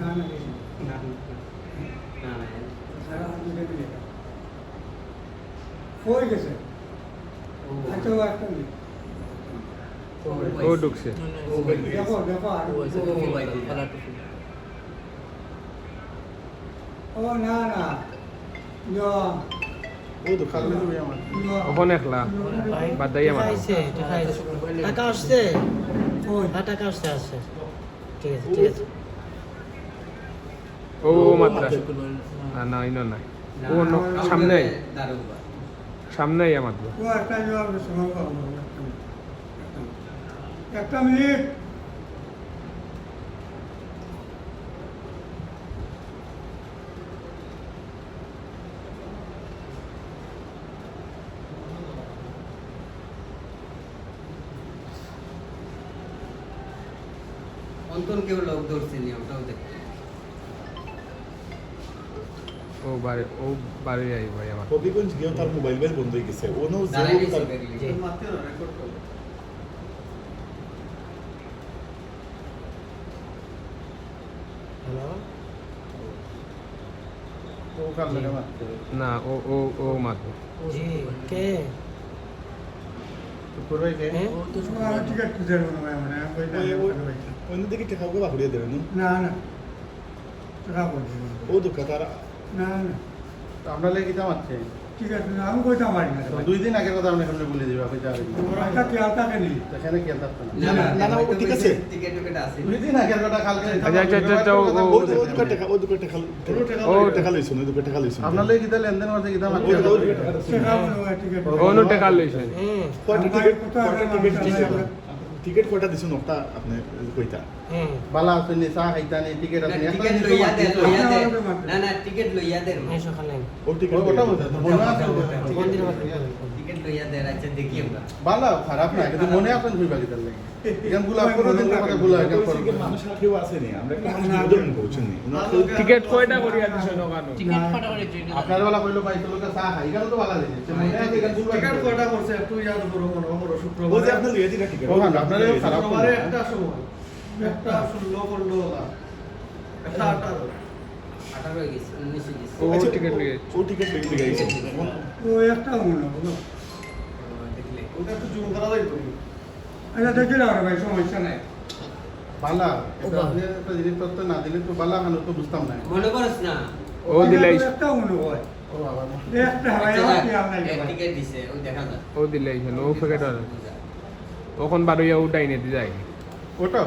না না না না সারা দুটো মিলে হয়ে গেছে আচ্ছা ও একটা মিনিট ও ঢুকছে দেখো দেখো আর ও না না ও তো খালি তুমি আমার ওখান একলা বাদ দাই আমার টাকা আসছে ওই টাকা আসছে আসছে ঠিক আছে ঠিক আছে ও মাত্রা না ইনো নাই ও সামনে সামনে আমার ও একটা জবাব শোনো একটা মিনিট অন্তর কেউ লোক ধরছেনি ওটাও দেখতে ও বাড়ি আই ভাই আমার হবিগঞ্জ গিয়েও তার মোবাইল বন্ধ হয়ে গেছে ও নো দাঁড়াই গেছে তার দেখলি হ্যালো ও কাল লাগে মারতে না ও মাত্র জি কে করবে কে হ্যাঁ টিকিট খুঁজে দেবো না মানে অন্য দিকে টাকা ওকে বাহুড়িয়ে দেবেন না না টাকা বলছি ও দুঃখা তারা না না আমরা লেগে দাম আছে ঠিক আছে না আমি কইতে পারি না দুই দিন আগের কথা আপনি সামনে বলে দিবে আপনি যাবেন একটা কি আলটাকে নেই সেখানে কি আনতে না না না ঠিক আছে টিকেট টিকেট আছে দুই দিন আগের কথা কালকে আচ্ছা, ও দুটো টাকা টাকা লইছো না দুটো টাকা লইছো আপনার লাগে কিতা লেনদেন করতে কিতা মারতে টাকা বলবো টিকিট ও নো টাকা লইছেন হ্যাঁ টিকিট কয়টা দিছো নটা আপনি কইতা হ্যাঁ বালা আছে নি চা খাইতা নি টিকেট আছে নি টিকেট লইয়া দে না না টিকেট লইয়া দে হ্যাঁ সকালে ও টিকিট ওটা বলতে মনে আছে মন্দির মাঠে টিকেট লইয়া দে আচ্ছা দেখি আমরা বালা খারাপ না কিন্তু মনে আপনার কইবা কিতা লাগে এখান গুলা কোনো দিন কথা গুলা এখান মানুষ আর কেউ আছে নি আমরা কি মানুষ উদাহরণ বলছেন নি টিকেট কয়টা করিয়া দিছেন ওখানে টিকিট ফাটাফাটি ট্রেন আপনার বেলা কইলো পাইতো লোকে চা খাই এখানে তো বালা দিছে মনে আছে এখান গুলা টিকেট কয়টা করছে একটু ইয়াদ করো মনে করো ও শুক্রবার যে আপনি লইয়া দিলা টিকিট ওখানে আপনারে খারাপ শুক্রবারে একটা সময় একটা 16 করলো না একটা 18 18 হয়ে গেছে 19 হয়ে গেছে ও টিকেট লইয়া ও টিকিট লইয়া গেছে ও একটা মনে হলো দেখলে ওটা একটু জুম করা লাগবে আচ্ছা দেখে নাও ভাই সমস্যা নাই বালা এটা আপনি একটা জিনিস তত্ত্ব না দিলে তো বালা খানো তো বুঝতাম না মনে করছ না ও দিলাই একটা মনে হয় ও বাবা একটা হয় আচ্ছা, কি আর নাই টিকেট দিছে ও দেখা যায় ও দিলাইছেন ও প্যাকেট ওখন বারোয়া ও ডাইনে যায় ওটা